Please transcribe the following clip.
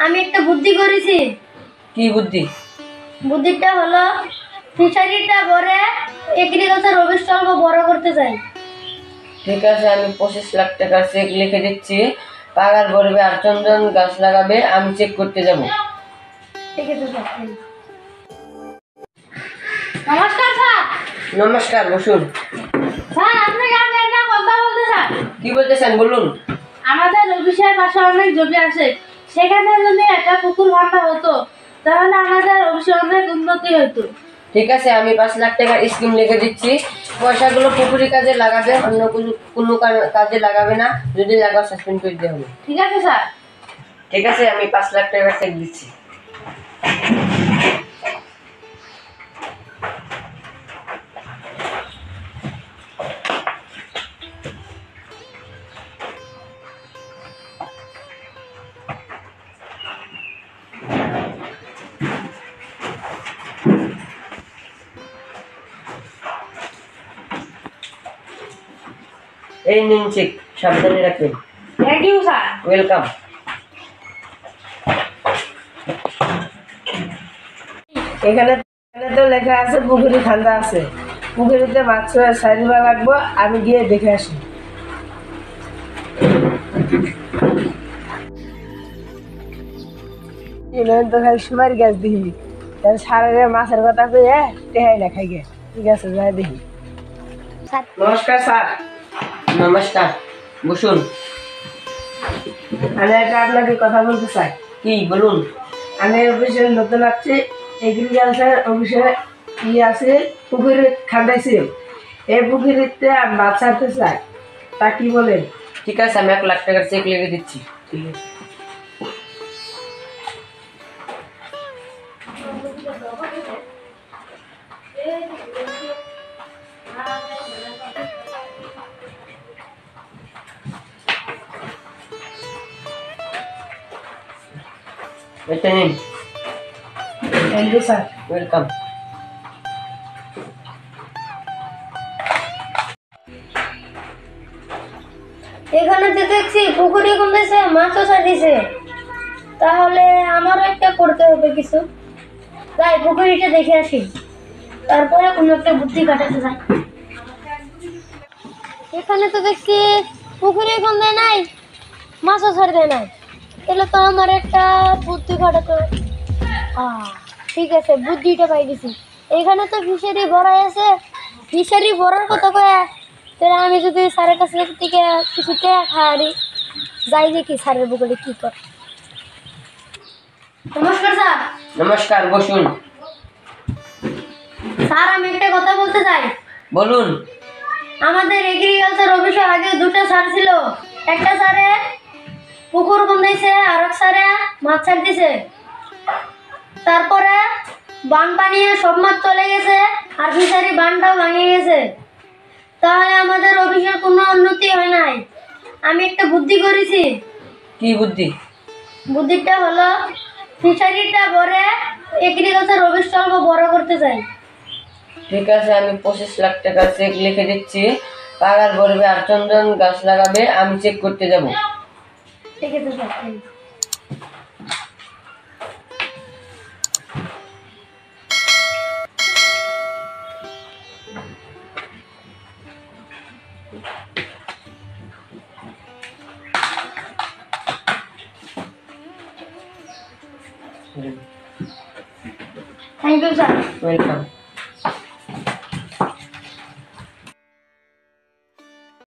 আমি একটা বুদ্ধি করেছি। কি বুদ্ধি? বুদ্ধিটা হলো ফিশারিটা ভরে এগ্রিকালচার অফিস চলবো বড় করতে চাই। ঠিক আছে, আমি 25 লাখ টাকার চেক লিখে দিচ্ছি। পাগার ভরবে, 8 জন গাছ লাগাবে, আমি চেক করতে যাব। ঠিক আছে স্যার। নমস্কার স্যার। নমস্কার, বসুন। স্যার আপনাকে আমি একটা কথা বলতে চাই। কি বলতেছেন বলুন। আমাদের অফিসের পাশে অনেক জমি আছে, সেখানে যদি একটা পুকুর বাঁধা হতো তাহলে আমাদের অফিসে অনেক উন্নতি হতো। ঠিক আছে, আমি 5 লাখ টাকার স্কিম লিখে দিচ্ছি। পয়সাগুলো পুকুরি কাজে লাগাবে, অন্য কোনো কাজে লাগাবে না। যদি লাগাও সাসপেন্ড করে দেওয়া হবে। ঠিক আছে স্যার। ঠিক আছে, আমি 5 লাখ টাকার চেক দিচ্ছি। এই নিন চেক, সাবধানে রাখবেন। Thank you sir. ওয়েলকাম। এখানে এখানে তো লেখা আছে পুকুরি খান্দা আছে, পুকুরিতে মাছ সারিবা লাগবো, আমি গিয়ে দেখে আসি। তো খালি সুমারি গাছ দেখি, তাহলে সারে মাছের কথা কয়ে টেহাই না খাই গে। ঠিক আছে, যাই দেখি। নমস্কার স্যার। নমস্কার, বসুন। আমি একটা আপনাকে কথা বলতে চাই। কি বলুন। আমি অফিসে নতুন আসছি, এগ্রিকালচার অফিসে কি আছে, পুকুরে খান্দাইছি, এই পুকুরিতে মাছ ছাড়তে চাই, তা কি বলেন? ঠিক আছে, আমি 1 লাখ টাকার চেক লিখে দিচ্ছি। ঠিক আছে। এটা নিন। Thank you sir. ওয়েলকাম। এখানে তো দেখছি পুকুরি কমেছে, মাছও ছাড়িয়েছে, তাহলে আমারও একটা করতে হবে কিছু। তাই পুকুরিটা দেখে আসি, তারপরে কোনো একটা বুদ্ধি কাটাতে যাই। এখানে তো দেখছি পুকুরি কমে নাই, মাছও ছাড়বে নাই, তাহলে তো আমার একটা বুদ্ধি কাটাতে হবে। ঠিক আছে, বুদ্ধিটা পাই গেছি। এখানে তো ফিশারি ভরাই আছে, ফিশারি ভরার কথা কয়ে তাহলে আমি যদি স্যারের কাছে থেকে কিছু টাকা খাই, যাই দেখি স্যারের বগলে কি করে। নমস্কার স্যার। নমস্কার, বসুন। স্যার আমি একটা কথা বলতে চাই। বলুন। আমাদের এগ্রিকালচার অফিসে আগে দুটো স্যার ছিল, একটা স্যারে পুকুর বন্ধাইছে আর এক স্যারে মাছ ছাড় দিছে। তারপরে বান পানিয়ে সব মাছ চলে গেছে আর ফিশারি বানটাও ভেঙে গেছে, তাহলে আমাদের অফিসের কোনো উন্নতি হয় নাই। আমি একটা বুদ্ধি করেছি। কি বুদ্ধি? বুদ্ধিটা হলো ফিশারিটা ভরে এগ্রিকালচার অফিস চলবো বড় করতে চাই। ঠিক আছে, আমি 25 লাখ টাকার চেক লিখে দিচ্ছি। পাগার ভরবে, 8 জন গাছ লাগাবে, আমি চেক করতে যাব। ঠিক আছে sir. Thank you sir. Welcome.